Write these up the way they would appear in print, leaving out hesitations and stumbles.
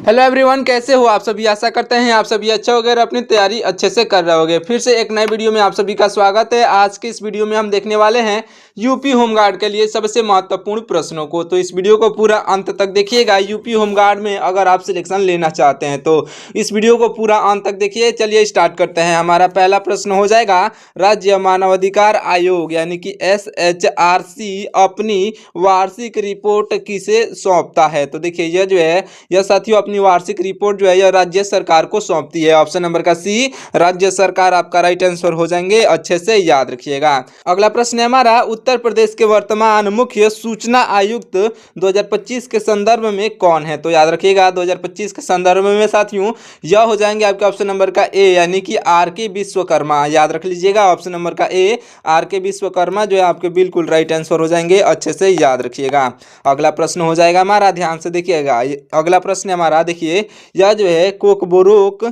Hello everyone, कैसे हो आप सभी। आशा करते हैं आप सभी अच्छा होगे और अपनी तैयारी अच्छे से कर रहे होगे। फिर से एक नए वीडियो में आप सभी का स्वागत है। आज के इस वीडियो में हम देखने वाले हैं यूपी होमगार्ड के लिए सबसे महत्वपूर्ण प्रश्नों को। तो इस वीडियो को पूरा अंत तक देखिएगा। यूपी होमगार्ड में अगर आप सिलेक्शन लेना चाहते हैं तो इस वीडियो को पूरा अंत तक देखिए। चलिए स्टार्ट करते हैं। हमारा पहला प्रश्न हो जाएगा, राज्य मानवाधिकार आयोग यानी कि SHRC अपनी वार्षिक रिपोर्ट किसे सौंपता है। तो देखिए यह जो है यह साथियों अपनी वार्षिक रिपोर्ट जो है यह राज्य सरकार को सौंपती है। ऑप्शन नंबर का सी, राज्य सरकार आपका राइट आंसर हो जाएंगे। अच्छे से याद रखिएगा। अगला प्रश्न है हमारा, उत्तर प्रदेश के वर्तमान मुख्य सूचना आयुक्त 2025 के संदर्भ में कौन है। तो याद रखिएगा 2025 के संदर्भ में साथियों यह हो जाएंगे आपके ऑप्शन नंबर का ए यानी कि RK विश्वकर्मा। याद रख लीजिएगा ऑप्शन नंबर का ए RK विश्वकर्मा जो है आपके बिल्कुल राइट आंसर हो जाएंगे। अच्छे से याद रखिएगा। अगला प्रश्न हो जाएगा हमारा, ध्यान से देखिएगा। अगला प्रश्न हमारा देखिए, यह जो है कोकबोरोक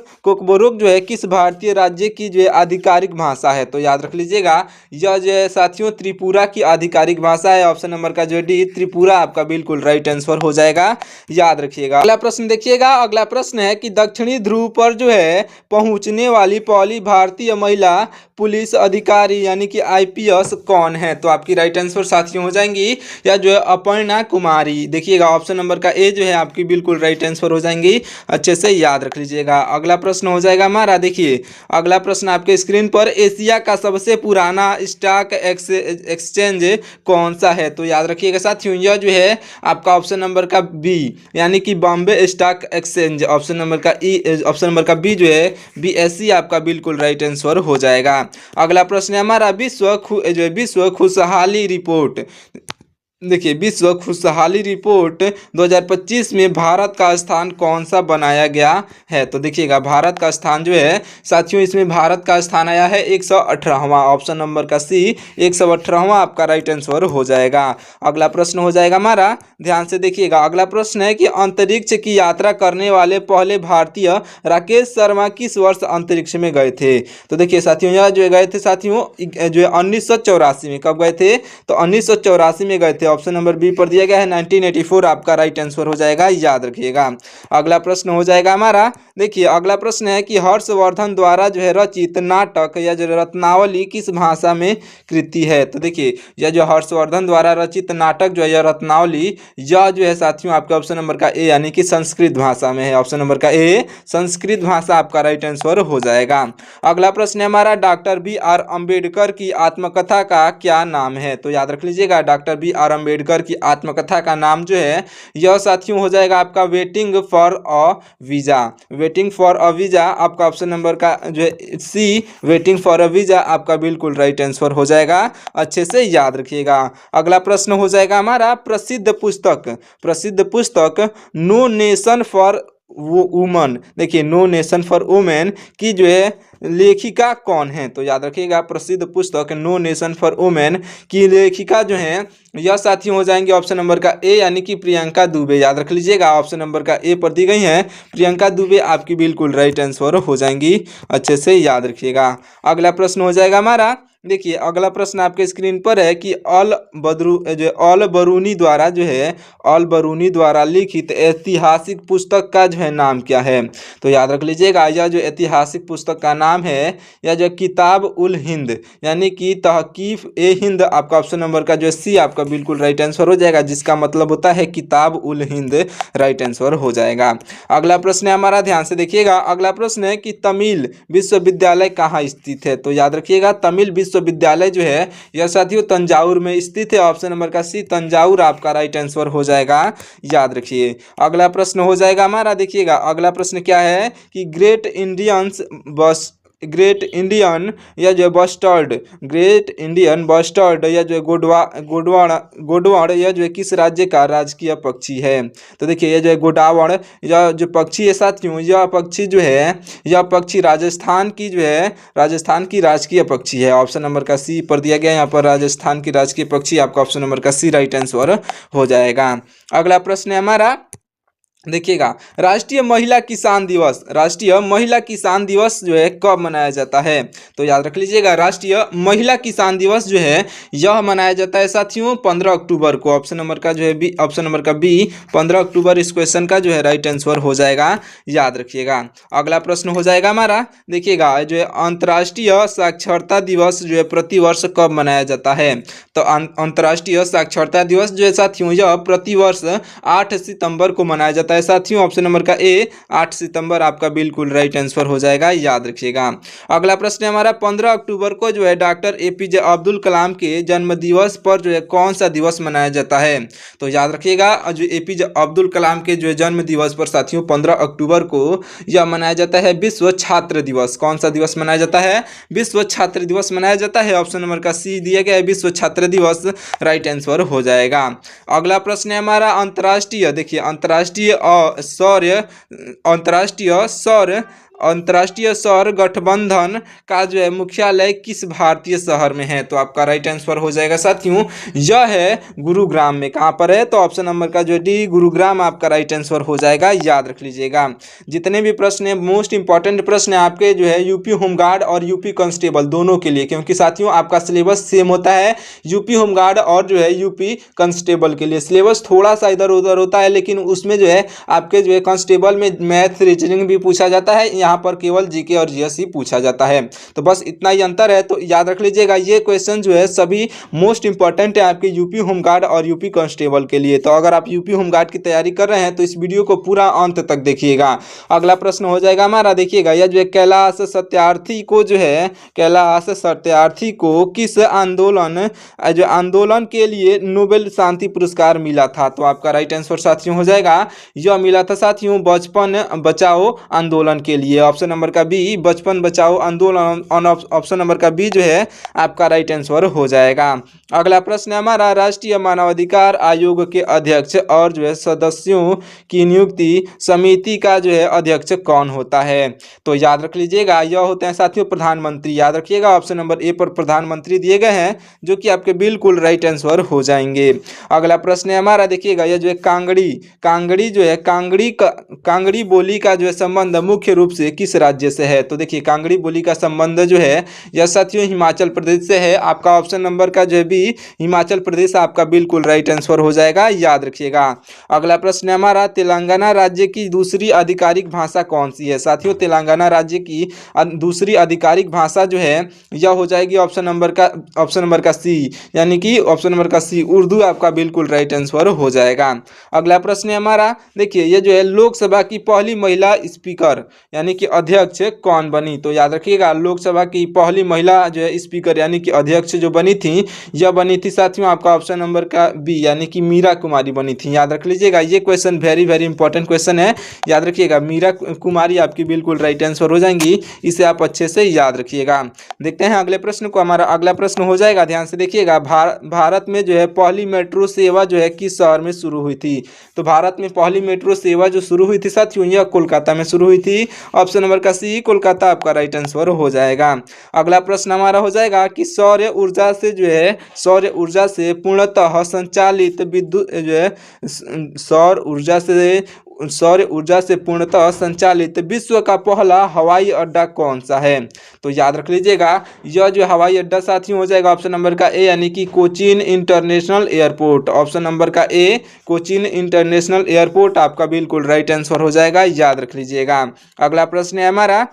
जो है किस भारतीय राज्य की जो है आधिकारिक भाषा है। तो याद रख लीजिएगा यह जो है साथियों त्रिपुरा की आधिकारिक भाषा है। ऑप्शन नंबर का जो है डी, त्रिपुरा आपका बिल्कुल राइट आंसर हो जाएगा। याद रखिएगा। अगला प्रश्न देखिएगा। अगला प्रश्न है कि दक्षिणी ध्रुव पर जो है पहुंचने वाली पहली भारतीय महिला पुलिस अधिकारी यानी कि IPS कौन है। तो आपकी राइट आंसर साथियों हो जाएंगी या जो है अपर्णा कुमारी। देखिएगा ऑप्शन नंबर का ए जो है आपकी बिल्कुल राइट आंसर हो जाएंगी। अच्छे से याद रख लीजिएगा। अगला प्रश्न हो जाएगा हमारा, देखिए अगला प्रश्न आपके स्क्रीन पर, एशिया का सबसे पुराना स्टॉक एक्सचेंज कौन सा है। तो याद रखिएगा साथियों यह जो है आपका ऑप्शन नंबर का बी यानी कि Bombay stock exchange. Option number का ऑप्शन नंबर का बी जो है BSE आपका बिल्कुल राइट आंसर हो जाएगा। अगला प्रश्न है हमारा, विश्व खुशहाली रिपोर्ट। देखिए विश्व खुशहाली रिपोर्ट 2025 में भारत का स्थान कौन सा बनाया गया है। तो देखिएगा भारत का स्थान जो है साथियों इसमें भारत का स्थान आया है 118वां। ऑप्शन नंबर का सी 118वां आपका राइट आंसर हो जाएगा। अगला प्रश्न हो जाएगा हमारा, ध्यान से देखिएगा। अगला प्रश्न है कि अंतरिक्ष की यात्रा करने वाले पहले भारतीय राकेश शर्मा किस वर्ष अंतरिक्ष में गए थे। तो देखिए साथियों यह जो गए थे साथियों जो है 1984 में। कब गए थे। तो 1984 में गए थे। ऑप्शन नंबर बी पर दिया गया है 1984 आपका राइट आंसर हो जाएगा। याद रखिएगा। अगला प्रश्न हो जाएगा हमारा, देखिए अगला प्रश्न है कि हर्षवर्धन द्वारा जो है रचित नाटक या जो रत्नावली किस भाषा में कृति है। तो देखिए यह जो हर्षवर्धन द्वारा रचित नाटक जो है यह रत्नावली यह जो है साथियों आपके ऑप्शन नंबर का ए यानी कि संस्कृत भाषा में है। ऑप्शन नंबर का ए संस्कृत भाषा आपका राइट आंसर हो जाएगा। अगला प्रश्न है हमारा, डॉक्टर BR अम्बेडकर की आत्मकथा का क्या नाम है। तो याद रख लीजिएगा डॉक्टर BR अम्बेडकर की आत्मकथा का नाम जो है यह साथियों हो जाएगा आपका waiting for a visa. Waiting for a visa आपका ऑप्शन नंबर का जो है सी वेटिंग फॉर अ वीजा आपका बिल्कुल राइट आंसर हो जाएगा। अच्छे से याद रखिएगा। अगला प्रश्न हो जाएगा हमारा, प्रसिद्ध पुस्तक नो नेशन फॉर वुमन। देखिए नो नेशन फॉर वुमेन की जो है लेखिका कौन है। तो याद रखिएगा प्रसिद्ध पुस्तक नो नेशन फॉर वुमेन की लेखिका जो है यह साथियों हो जाएंगे ऑप्शन नंबर का ए यानी कि प्रियंका दुबे। याद रख लीजिएगा ऑप्शन नंबर का ए पर दी गई है प्रियंका दुबे आपकी बिल्कुल राइट आंसर हो जाएंगी। अच्छे से याद रखिएगा। अगला प्रश्न हो जाएगा हमारा, देखिए अगला प्रश्न आपके स्क्रीन पर है कि अल बरूनी द्वारा लिखित ऐतिहासिक पुस्तक का जो है नाम क्या है। तो याद रख लीजिएगा यह जो ऐतिहासिक पुस्तक का नाम है यह जो किताब उल हिंद यानी कि तहकीफ ए हिंद आपका ऑप्शन नंबर का जो सी आपका बिल्कुल राइट आंसर हो जाएगा, जिसका मतलब होता है किताब उल हिंद राइट आंसर हो जाएगा। अगला प्रश्न है हमारा, ध्यान से देखिएगा। अगला प्रश्न है कि तमिल विश्वविद्यालय कहाँ स्थित है। तो याद रखिएगा तमिल विश्वविद्यालय जो है यह साथियों तंजावुर में स्थित है। ऑप्शन नंबर का सी तंजावुर आपका राइट आंसर हो जाएगा। याद रखिए। अगला प्रश्न हो जाएगा हमारा, देखिएगा अगला प्रश्न क्या है कि ग्रेट इंडियन या जो बस्टर्ड या जो गोडवाड़ या जो किस राज्य का राजकीय पक्षी है। तो देखिए यह जो है गोडावड़ यह जो पक्षी है साथियों यह पक्षी जो है यह पक्षी राजस्थान की राजकीय पक्षी है। ऑप्शन नंबर का सी पर दिया गया यहाँ पर राजस्थान की राजकीय पक्षी आपका ऑप्शन नंबर का सी राइट आंसर हो जाएगा। अगला प्रश्न है हमारा, देखिएगा, राष्ट्रीय महिला किसान दिवस, राष्ट्रीय महिला किसान दिवस जो है कब मनाया जाता है? तो याद रख लीजिएगा, राष्ट्रीय महिला किसान दिवस जो है यह मनाया जाता है साथियों 15 अक्टूबर को। ऑप्शन नंबर का जो है बी, ऑप्शन नंबर का बी 15 अक्टूबर इस क्वेश्चन का जो है राइट आंसर हो जाएगा, याद रखिएगा। अगला प्रश्न हो जाएगा हमारा, देखिएगा जो है अंतर्राष्ट्रीय साक्षरता दिवस जो है प्रतिवर्ष कब मनाया जाता है? तो अंतर्राष्ट्रीय साक्षरता दिवस जो है साथियों यह प्रतिवर्ष 8 सितंबर को मनाया जाता है साथियों। ऑप्शन नंबर का ए 8 सितंबर आपका बिल्कुल राइट आंसर हो जाएगा, याद रखिएगा। अगला प्रश्न है हमारा, 15 अक्टूबर को जो है डॉक्टर एपीजे अब्दुल कलाम के जन्म दिवस पर जो है कौन सा दिवस मनाया जाता है? तो याद रखिएगा, जो एपीजे अब्दुल कलाम के जो है जन्म दिवस पर साथियों 15 अक्टूबर को यह मनाया जाता है विश्व छात्र दिवस। कौन सा दिवस मनाया जाता है? विश्व छात्र दिवस मनाया जाता है। ऑप्शन नंबर का सी दिया गया है, विश्व छात्र दिवस राइट आंसर हो जाएगा। अगला प्रश्न है हमारा, अंतर्राष्ट्रीय, देखिए अंतर्राष्ट्रीय सौर गठबंधन का जो है मुख्यालय किस भारतीय शहर में है? तो आपका राइट आंसर हो जाएगा साथियों, यह है गुरुग्राम में। कहाँ पर है? तो ऑप्शन नंबर का जो डी गुरुग्राम आपका राइट आंसर हो जाएगा, याद रख लीजिएगा। जितने भी प्रश्न है मोस्ट इंपॉर्टेंट प्रश्न है आपके जो है यूपी होमगार्ड और यूपी कांस्टेबल दोनों के लिए, क्योंकि साथियों आपका सिलेबस सेम होता है यूपी होमगार्ड और जो है यूपी कांस्टेबल के लिए। सिलेबस थोड़ा सा इधर उधर होता है, लेकिन उसमें जो है आपके जो है कांस्टेबल में मैथ रीजनिंग भी पूछा जाता है, यहाँ पर केवल जीके और जीएस ही पूछा जाता है। तो बस इतना ही अंतर है। तो याद रख लीजिएगा, ये क्वेश्चन जो है सभी मोस्ट इंपॉर्टेंट है आपके यूपी होमगार्ड और यूपी कांस्टेबल के लिए। तो अगर आप यूपी होमगार्ड की तैयारी कर रहे हैं तो इस वीडियो को पूरा अंत तक देखिएगा। अगला प्रश्न हो जाएगा हमारा, देखिएगा यह जो है कैलाश सत्यार्थी को किस आंदोलन के लिए नोबेल शांति पुरस्कार मिला था? तो आपका राइट आंसर साथियों हो जाएगा, यह मिला था साथियों बचपन बचाओ आंदोलन के लिए। ऑप्शन नंबर का बी बचपन बचाओ आंदोलन, ऑप्शन नंबर का बी जो है आपका राइट आंसर हो जाएगा। अगला प्रश्न है हमारा, राष्ट्रीय मानवाधिकार आयोग के अध्यक्ष और जो है सदस्यों की नियुक्ति समिति का जो है अध्यक्ष कौन होता है? तो याद रख लीजिएगा, यह होते हैं साथियों प्रधानमंत्री। याद रखिएगा, ऑप्शन नंबर ए पर प्रधानमंत्री दिए गए हैं, जो कि आपके बिल्कुल राइट आंसर हो जाएंगे। अगला प्रश्न है हमारा, देखिएगा यह जो है कांगड़ी बोली का जो है संबंध मुख्य रूप से किस राज्य से है? तो देखिए कांगड़ी बोली का संबंध जो है यह साथियों हिमाचल प्रदेश से है। आपका ऑप्शन नंबर का जो है बी हिमाचल प्रदेश आपका बिल्कुल राइट आंसर हो जाएगा, याद रखिएगा। अगला प्रश्न है हमारा, तेलंगाना राज्य की दूसरी आधिकारिक भाषा कौन सी है? साथियों तेलंगाना राज्य की दूसरी आधिकारिक भाषा जो है यह हो जाएगी ऑप्शन नंबर का सी, यानी कि ऑप्शन नंबर का सी उर्दू आपका बिल्कुल राइट आंसर हो जाएगा। अगला प्रश्न है हमारा, देखिए ये जो है लोकसभा की पहली महिला स्पीकर यानी कि अध्यक्ष कौन बनी? तो याद रखिएगा, लोकसभा की पहली महिला जो है स्पीकर यानी कि अध्यक्ष जो बनी थी, यह बनी थी साथियों आपका ऑप्शन नंबर का बी यानी कि मीरा कुमारी बनी थी। याद रख लीजिएगा, ये question very very important question है, याद रखिएगा। मीरा कुमारी आपकी बिल्कुल राइट आंसर हो जाएंगी, इसे आप अच्छे से याद रखिएगा। देखते हैं अगले प्रश्न को। हमारा अगला प्रश्न हो जाएगा, ध्यान से देखिएगा, भारत में जो है पहली मेट्रो सेवा जो है किस शहर में शुरू हुई थी? तो भारत में पहली मेट्रो सेवा जो शुरू हुई थी साथियों यह कोलकाता में शुरू हुई थी। ऑप्शन नंबर का सी कोलकाता आपका राइट आंसर हो जाएगा। अगला प्रश्न हमारा हो जाएगा कि सौर ऊर्जा से पूर्णतः संचालित विद्युत जो है सौर ऊर्जा से पूर्णतः संचालित विश्व का पहला हवाई अड्डा कौन सा है? तो याद रख लीजिएगा, यह जो हवाई अड्डा साथियों हो जाएगा ऑप्शन नंबर का ए यानी कि Cochin international airport. Option number का ए कोचीन इंटरनेशनल एयरपोर्ट आपका बिल्कुल राइट आंसर हो जाएगा, याद रख लीजिएगा। अगला प्रश्न है हमारा,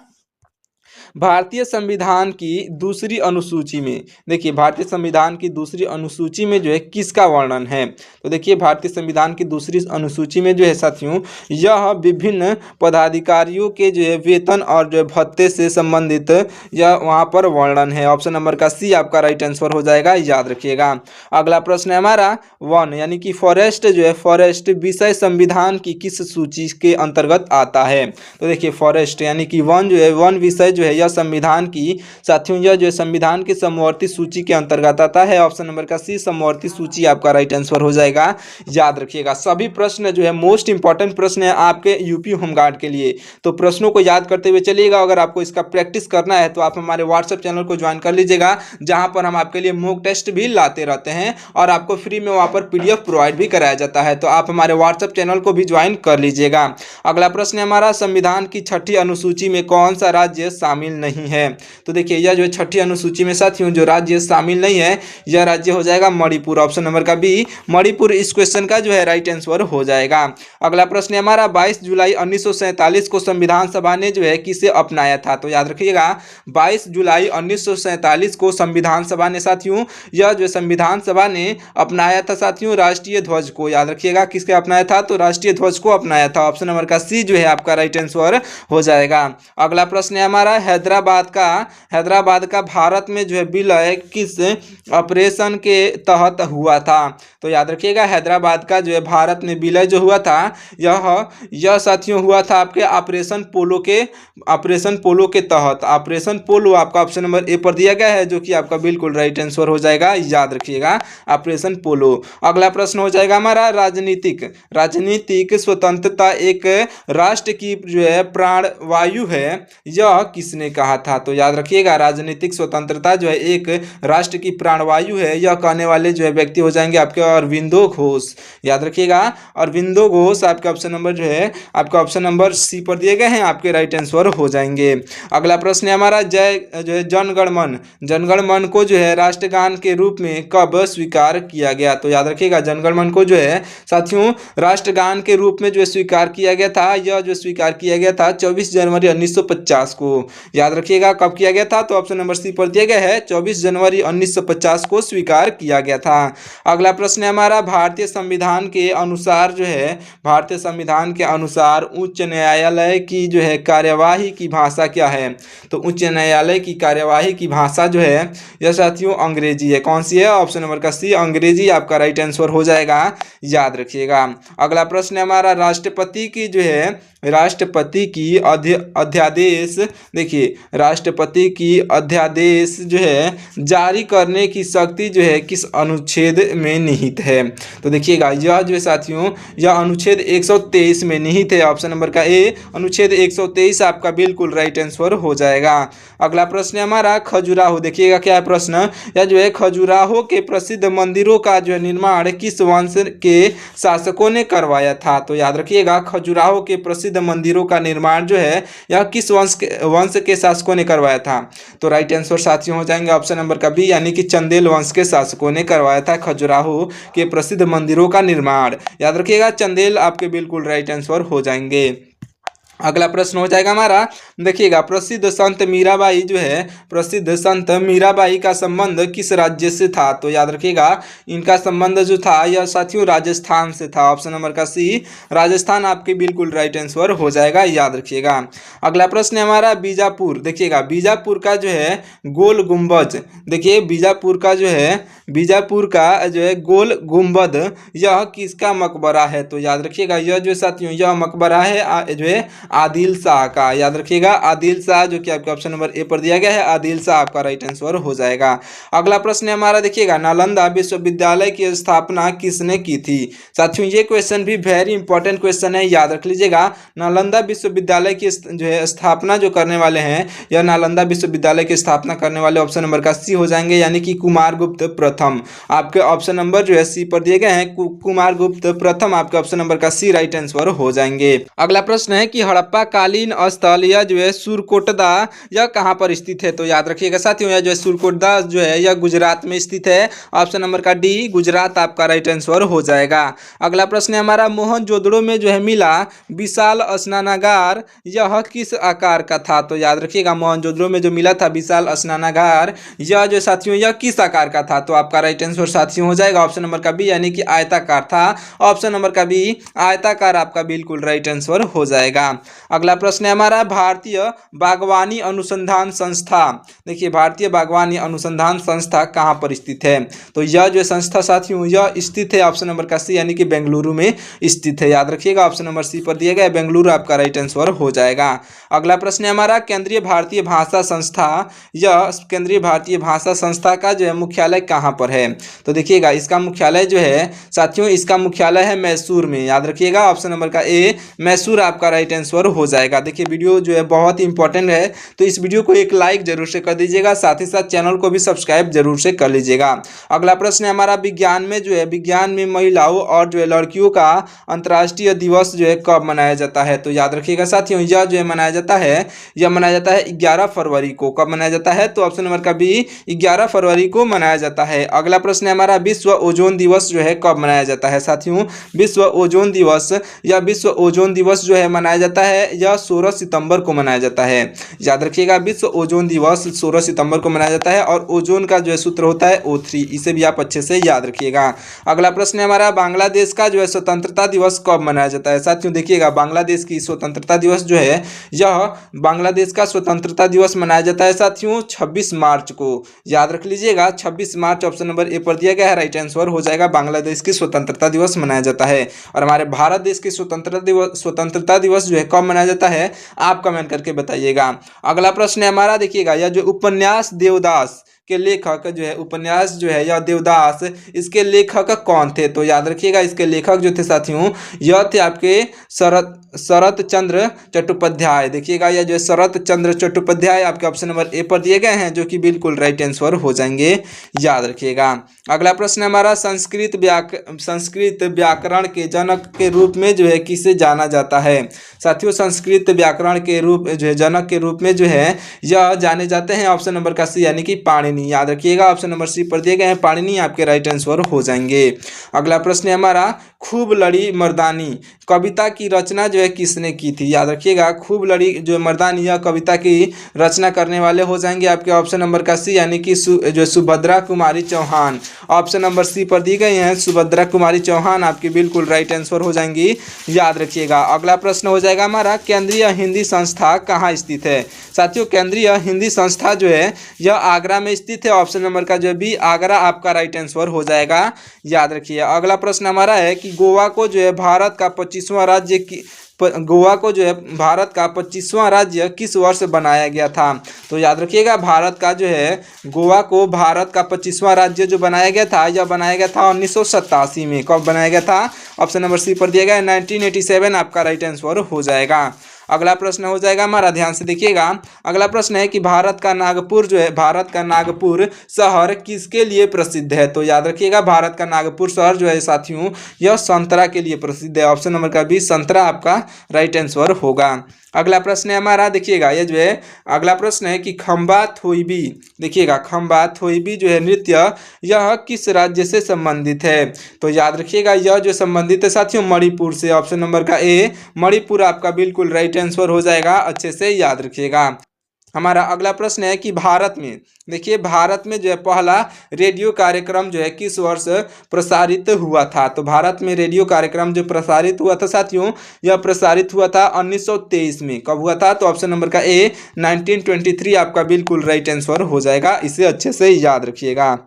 भारतीय संविधान की दूसरी अनुसूची में, देखिए भारतीय संविधान की दूसरी अनुसूची में जो है किसका वर्णन है? तो देखिए भारतीय संविधान की दूसरी अनुसूची में जो है साथियों यह विभिन्न पदाधिकारियों के जो है वेतन और जो है भत्ते से संबंधित यह वहाँ पर वर्णन है। ऑप्शन नंबर का सी आपका राइट आंसर हो जाएगा, याद रखिएगा। अगला प्रश्न है हमारा, वन यानी कि फॉरेस्ट जो है फॉरेस्ट विषय संविधान की किस सूची के अंतर्गत आता है? तो देखिए फॉरेस्ट यानी कि वन जो है वन विषय जो है यह संविधान की साथियों यह जो है संविधान की समवर्ती सूची के अंतर्गत आता है। ऑप्शन नंबर का सी समवर्ती सूची आपका राइट आंसर हो जाएगा। याद रखिएगा सभी प्रश्न जो है मोस्ट इंपॉर्टेंट प्रश्न है आपके यूपी होमगार्ड के लिए, तो प्रश्नों को याद करते हुए चलिएगा। अगर आपको इसका प्रैक्टिस करना है तो आप हमारे व्हाट्सएप चैनल को ज्वाइन कर लीजिएगा, जहां पर हम आपके लिए मॉक टेस्ट भी लाते रहते हैं और आपको फ्री में वहां पर पीडीएफ प्रोवाइड भी कराया जाता है, तो आप हमारे व्हाट्सएप चैनल को भी ज्वाइन कर लीजिएगा। अगला प्रश्न है हमारा, संविधान की छठी अनुसूची में कौन सा राज्य शामिल नहीं है? तो देखिए यह जो छठी अनुसूची में साथियों जो राज्य शामिल नहीं है यह राज्य हो जाएगा मणिपुर। ऑप्शन नंबर का बी मणिपुर इस क्वेश्चन का जो है राइट आंसर हो जाएगा। अगला प्रश्न है हमारा, 22 जुलाई 1947 को संविधान सभा ने जो है किसे अपनाया था? तो याद रखिएगा 22 जुलाई 1947 को संविधान सभा ने साथियों यह जो संविधान सभा ने अपनाया था साथियों राष्ट्रीय ध्वज को। याद रखिएगा किसके अपनाया था? तो राष्ट्रीय ध्वज को अपनाया था। ऑप्शन नंबर का सी जो है आपका राइट आंसर हो जाएगा। अगला प्रश्न है हमारा, हैदराबाद का भारत में जो है विलय किस ऑपरेशन के तहत हुआ था? तो याद रखिएगा हैदराबाद का जो है भारत में विलय जो हुआ था यह साथियों हुआ था आपके ऑपरेशन पोलो के तहत। ऑपरेशन पोलो आपका ऑप्शन नंबर ए पर दिया गया है, जो कि आपका बिल्कुल राइट आंसर हो जाएगा। याद रखिएगा ऑपरेशन पोलो। अगला प्रश्न हो जाएगा हमारा, राजनीतिक स्वतंत्रता एक राष्ट्र की जो है प्राणवायु है यह किसने कहा था? तो याद रखिएगा राजनीतिक स्वतंत्रता जो है एक राष्ट्र की प्राणवायु है यह कहने वाले जो है व्यक्ति हो जाएंगे आपके अरविंदो घोष। याद रखिएगा अरविंदो घोष आपका ऑप्शन नंबर जो है आपका ऑप्शन नंबर सी पर दिए गए हैं, आपके राइट आंसर हो जाएंगे। अगला प्रश्न है हमारा, जनगण मन को जो है राष्ट्रगान के रूप में कब स्वीकार किया गया? तो याद रखिएगा जनगण मन को जो है साथियों राष्ट्रगान के रूप में जो स्वीकार किया गया था यह जो स्वीकार किया गया था 24 जनवरी 1950 को। याद रखिएगा कब किया गया था? तो ऑप्शन नंबर सी पर दिया गया है 24 जनवरी 1950 को स्वीकार किया गया था। अगला प्रश्न है हमारा, भारतीय संविधान के अनुसार उच्च न्यायालय की जो है कार्यवाही की भाषा क्या है? तो उच्च न्यायालय की कार्यवाही की भाषा जो है यह साथियों अंग्रेजी है। कौन सी है? ऑप्शन नंबर का सी अंग्रेजी आपका राइट आंसर हो जाएगा। याद रखिएगा। अगला प्रश्न है हमारा, राष्ट्रपति की अध्यादेश देखिए राष्ट्रपति की अध्यादेश जो है जारी करने की शक्ति जो है किस अनुच्छेद में निहित है? तो देखिएगा यह जो है साथियों यह अनुच्छेद 123 में निहित है। ऑप्शन नंबर का ए अनुच्छेद 123 आपका बिल्कुल राइट आंसर हो जाएगा। अगला प्रश्न है हमारा, खजुराहो। देखिएगा क्या है प्रश्न, यह जो है खजुराहो के प्रसिद्ध मंदिरों का जो है निर्माण किस वंश के शासकों ने करवाया था? तो याद रखिएगा खजुराहो के प्रसिद्ध मंदिरों का निर्माण जो है यह किस वंश के शासकों ने करवाया था? तो राइट आंसर साथियों हो जाएंगे ऑप्शन नंबर का बी यानी कि चंदेल वंश के शासकों ने करवाया था खजुराहो के प्रसिद्ध मंदिरों का निर्माण। याद रखिएगा चंदेल आपके बिल्कुल राइट आंसर हो जाएंगे। अगला प्रश्न हो जाएगा हमारा, देखिएगा प्रसिद्ध संत मीराबाई का संबंध किस राज्य से था? तो याद रखिएगा इनका संबंध जो था यह साथियों राजस्थान से था। ऑप्शन नंबर का सी राजस्थान आपके बिल्कुल राइट आंसर हो जाएगा। याद रखिएगा। अगला प्रश्न है हमारा, बीजापुर। देखिएगा बीजापुर का जो है गोल गुंबज, देखिए बीजापुर का जो है गोल गुंबद यह किसका मकबरा है? तो याद रखिएगा यह जो साथियों यह मकबरा है जो है आदिल शाह का। याद रखिएगा आदिल शाह जो कि आपके ऑप्शन नंबर ए पर दिया गया है, आदिल शाह आपका राइट आंसर हो जाएगा। अगला प्रश्न है हमारा, देखिएगा नालंदा विश्वविद्यालय की स्थापना किसने की थी? साथियों ये क्वेश्चन भी वेरी इंपॉर्टेंट क्वेश्चन है, याद रख लीजिएगा। नालंदा विश्वविद्यालय की जो है स्थापना जो करने वाले हैं यह नालंदा विश्वविद्यालय की स्थापना करने वाले ऑप्शन नंबर का सी हो जाएंगे यानी कि कुमारगुप्त प्रथम। आपके ऑप्शन नंबर जो है सी पर दिए गए हैं कुमारगुप्त प्रथम, आपके ऑप्शन नंबर का सी राइट आंसर हो जाएंगे। अगला प्रश्न है कि हड़प्पा कालीन स्थल या जो है सुरकोटदा यह कहाँ पर स्थित है? तो याद रखिएगा साथियों यह जो है सुरकोटदा जो है यह गुजरात में स्थित है। ऑप्शन नंबर का डी गुजरात आपका राइट आंसर हो जाएगा। अगला प्रश्न है हमारा, मोहनजोदड़ो में जो है मिला विशाल स्नानागार यह किस आकार का था? तो याद रखिएगा मोहनजोदड़ो में जो मिला था विशाल स्नानागार यह जो साथियों यह किस आकार का था? तो आपका राइट आंसर साथियों हो जाएगा ऑप्शन नंबर का बी यानी कि आयताकार था। ऑप्शन नंबर का बी आयताकार आपका बिल्कुल राइट आंसर हो जाएगा। अगला प्रश्न है हमारा भारतीय बागवानी अनुसंधान संस्था। देखिए भारतीय बागवानी अनुसंधान संस्था कहाँ पर स्थित है? तो यह जो संस्था साथियों यह स्थित है ऑप्शन नंबर का सी यानी कि बेंगलुरु में स्थित है। याद रखिएगा ऑप्शन नंबर सी पर दिया गया है, बेंगलुरु आपका राइट आंसर हो जाएगा। अगला प्रश्न है हमारा केंद्रीय भारतीय भाषा संस्था, यह केंद्रीय भारतीय भाषा संस्था का जो है मुख्यालय कहाँ पर है? तो देखिएगा इसका मुख्यालय जो है साथियों इसका मुख्यालय है मैसूर में। याद रखिएगा ऑप्शन नंबर का ए मैसूर आपका राइट आंसर हो जाएगा। देखिए वीडियो जो है बहुत इंपॉर्टेंट है, तो इस वीडियो को एक लाइक जरूर से कर दीजिएगा, साथ ही साथ चैनल को भी सब्सक्राइब जरूर से कर लीजिएगा। अगला प्रश्न है हमारा विज्ञान में जो है विज्ञान में महिलाओं और जो है लड़कियों का अंतर्राष्ट्रीय दिवस जो है कब मनाया जाता है? तो याद रखिएगा साथियों यह जो है मनाया जाता है 11 फरवरी को। कब मनाया जाता है? तो ऑप्शन नंबर का बी 11 फरवरी को मनाया जाता है। अगला प्रश्न है हमारा विश्व ओजोन दिवस जो है कब मनाया जाता है? साथियों विश्व ओजोन दिवस या विश्व ओजोन दिवस जो है मनाया जाता है यह 16 सितंबर को मनाया जाता है। याद रखिएगा विश्व ओजोन दिवस 16 सितंबर को मनाया जाता है और ओजोन का जो है सूत्र होता है O3, इसे भी आप अच्छे से याद रखिएगा। अगला प्रश्न है हमारा बांग्लादेश का जो है स्वतंत्रता दिवस कब मनाया जाता है? साथियों देखिएगा बांग्लादेश की स्वतंत्रता दिवस जो है यह बांग्लादेश का स्वतंत्रता दिवस मनाया जाता है साथियों 26 मार्च को। याद रख लीजिएगा 26 मार्च ऑप्शन नंबर ए पर दिया गया है, राइट आंसर हो जाएगा। बांग्लादेश की स्वतंत्रता दिवस मनाया जाता है। और हमारे भारत देश की स्वतंत्रता दिवस जो है कब मनाया जाता है आप कमेंट करके बताइएगा। अगला प्रश्न है हमारा देखिएगा यह जो उपन्यास देवदास के लेखक जो है उपन्यास जो है या देवदास इसके लेखक कौन थे? तो याद रखिएगा इसके लेखक जो थे साथियों यह थे आपके शरत चंद्र चट्टोपाध्याय। देखिएगा यह जो है शरत चंद्र चट्टोपाध्याय आपके ऑप्शन नंबर ए पर दिए गए हैं, जो कि बिल्कुल राइट आंसर हो जाएंगे। याद रखिएगा। अगला प्रश्न हमारा संस्कृत व्याकरण के जनक के रूप में जो है किसे जाना जाता है? साथियों संस्कृत व्याकरण के रूप जो है जनक के रूप में जो है यह जाने जाते हैं ऑप्शन नंबर का सी यानी कि पाणिनि। याद रखिएगा ऑप्शन नंबर सी पर दिए गए हैं पाणिनि आपके राइट आंसर हो जाएंगे। अगला प्रश्न है हमारा खूब लड़ी मर्दानी कविता की रचना जो है किसने की थी? याद रखिएगा खूब लड़ी जो मर्दानी यह कविता की रचना करने वाले हो जाएंगे आपके ऑप्शन नंबर का सी यानी कि जो Subhadra Kumari Chauhan. Option number C पर दी गई हैं सुभद्रा कुमारी चौहान आपकी बिल्कुल राइट आंसर हो जाएंगी। याद रखिएगा। अगला प्रश्न हो जाएगा हमारा केंद्रीय हिंदी संस्था कहाँ स्थित है? साथियों केंद्रीय हिंदी संस्था जो है यह आगरा में स्थित है। ऑप्शन नंबर का जो बी आगरा आपका राइट आंसर हो जाएगा। याद रखिए। अगला प्रश्न हमारा है कि गोवा को जो है भारत का 25वां राज्य गोवा को जो है भारत का 25वां राज्य किस वर्ष बनाया गया था? तो याद रखिएगा भारत का जो है गोवा को भारत का 25वां राज्य जो बनाया गया था यह बनाया गया था 1987 में। कब बनाया गया था? ऑप्शन नंबर सी पर दिया गया है 1987 आपका राइट आंसर हो जाएगा। अगला प्रश्न हो जाएगा हमारा, ध्यान से देखिएगा। अगला प्रश्न है कि भारत का नागपुर शहर किसके लिए प्रसिद्ध है? तो याद रखिएगा भारत का नागपुर शहर जो है साथियों यह संतरा के लिए प्रसिद्ध है। ऑप्शन नंबर का बी संतरा आपका राइट आंसर होगा। अगला प्रश्न है हमारा देखिएगा यह जो है अगला प्रश्न है कि खम्बा थोइबी, देखिएगा खम्बा थोइबी जो है नृत्य यह किस राज्य से संबंधित है? तो याद रखिएगा यह जो संबंधित है साथियों मणिपुर से। ऑप्शन नंबर का ए मणिपुर आपका बिल्कुल राइट आंसर हो जाएगा, अच्छे से याद रखिएगा। हमारा अगला प्रश्न है कि भारत में देखिए भारत में जो है पहला रेडियो कार्यक्रम जो है किस वर्ष प्रसारित हुआ था? तो भारत में रेडियो कार्यक्रम जो प्रसारित हुआ था साथियों यह प्रसारित हुआ था 1923 में। कब हुआ था? तो ऑप्शन नंबर का ए 1923 आपका बिल्कुल राइट आंसर हो जाएगा, इसे अच्छे से याद रखिएगा।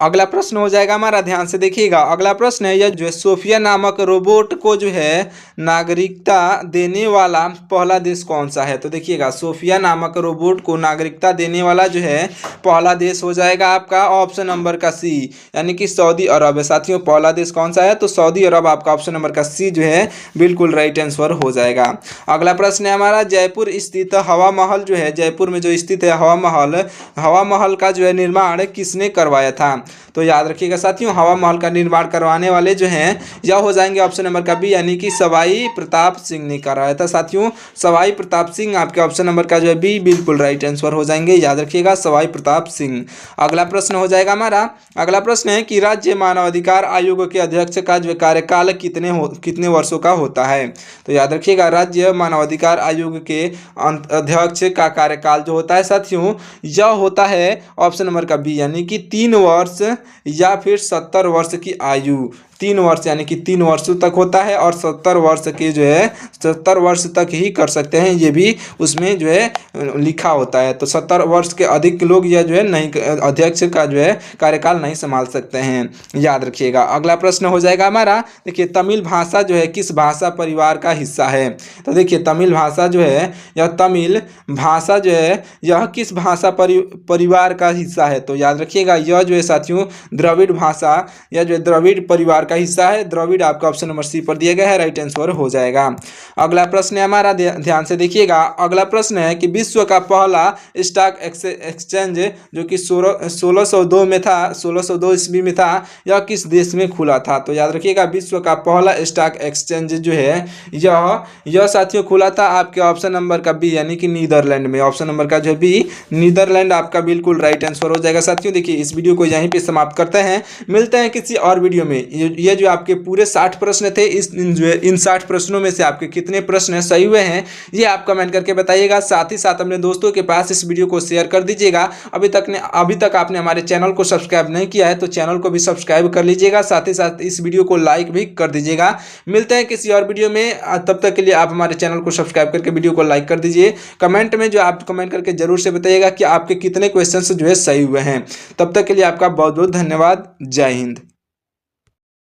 अगला प्रश्न हो जाएगा हमारा, ध्यान से देखिएगा। अगला प्रश्न है यह जो है सोफिया नामक रोबोट को जो है नागरिकता देने वाला पहला देश कौन सा है? तो देखिएगा सोफिया नामक रोबोट को नागरिकता देने वाला जो है पहला देश हो जाएगा आपका ऑप्शन नंबर का सी यानी कि सऊदी अरब है। साथियों पहला देश कौन सा है? तो सऊदी अरब आपका ऑप्शन नंबर का सी जो है बिल्कुल राइट आंसर हो जाएगा। अगला प्रश्न है हमारा जयपुर स्थित हवा महल जो है जयपुर में जो स्थित है हवा महल का जो है निर्माण किसने करवाया था? तो याद रखिएगा साथियों हवा महल का निर्माण करवाने वाले जो हैं यह हो जाएंगे ऑप्शन नंबर का बी यानी कि सवाई प्रताप सिंह ने करवाया था। साथियों सवाई प्रताप सिंह आपके ऑप्शन नंबर का जो है बी बिल्कुल राइट आंसर हो जाएंगे, याद रखिएगा सवाई प्रताप सिंह। अगला प्रश्न हो जाएगा हमारा, अगला प्रश्न है कि राज्य मानवाधिकार आयोग के अध्यक्ष का जो कार्यकाल कितने वर्षों का होता है? तो याद रखिएगा राज्य मानवाधिकार आयोग के अध्यक्ष का कार्यकाल जो होता है साथियों यह होता है ऑप्शन नंबर का बी यानी कि 3 वर्ष या फिर 70 वर्ष की आयु। 3 वर्ष यानी कि 3 वर्षों तक होता है, और 70 वर्ष के जो है 70 वर्ष तक ही कर सकते हैं, ये भी उसमें जो है लिखा होता है। तो 70 वर्ष के अधिक लोग यह जो है नहीं, अध्यक्ष का जो है कार्यकाल नहीं संभाल सकते हैं, याद रखिएगा। अगला प्रश्न हो जाएगा हमारा, देखिए तमिल भाषा जो है किस भाषा परिवार का हिस्सा है। तो देखिए तमिल भाषा जो है, यह तमिल भाषा जो है यह किस भाषा परिवार का हिस्सा है। तो याद रखिएगा यह जो है साथियों द्रविड़ भाषा, यह जो है द्रविड़ परिवार का हिस्सा है। द्रविड़ आपका ऑप्शन नंबर सी पर दिया गया है, राइट आंसर हो जाएगा। अगला प्रश्न है हमारा, ध्यान से देखिएगा। अगला प्रश्न है कि विश्व का पहला स्टॉक एक्सचेंज जो कि 1602 में था, 1602 ईस्वी में था, यह किस देश में खुला था। तो याद रखिएगा विश्व का पहला स्टॉक एक्सचेंज जो है यह साथियों खुला था आपके ऑप्शन नंबर का बी यानी कि नीदरलैंड में। ऑप्शन नंबर का जो है बी नीदरलैंड आपका बिल्कुल राइट आंसर हो जाएगा। साथियों देखिए इस वीडियो को यहीं पे समाप्त करते हैं, मिलते हैं किसी और वीडियो में। ये जो आपके पूरे 60 प्रश्न थे, इन 60 प्रश्नों में से आपके कितने प्रश्न सही हुए हैं ये आप कमेंट करके बताइएगा। साथ ही साथ अपने दोस्तों के पास इस वीडियो को शेयर कर दीजिएगा। अभी तक आपने हमारे चैनल को सब्सक्राइब नहीं किया है तो चैनल को भी सब्सक्राइब कर लीजिएगा, साथ ही साथ इस वीडियो को लाइक भी कर दीजिएगा। मिलते हैं किसी और वीडियो में, तब तक के लिए आप हमारे चैनल को सब्सक्राइब करके वीडियो को लाइक कर दीजिए। कमेंट में जो आप कमेंट करके जरूर से बताइएगा कि आपके कितने क्वेश्चन जो है सही हुए हैं। तब तक के लिए आपका बहुत बहुत धन्यवाद। जय हिंद।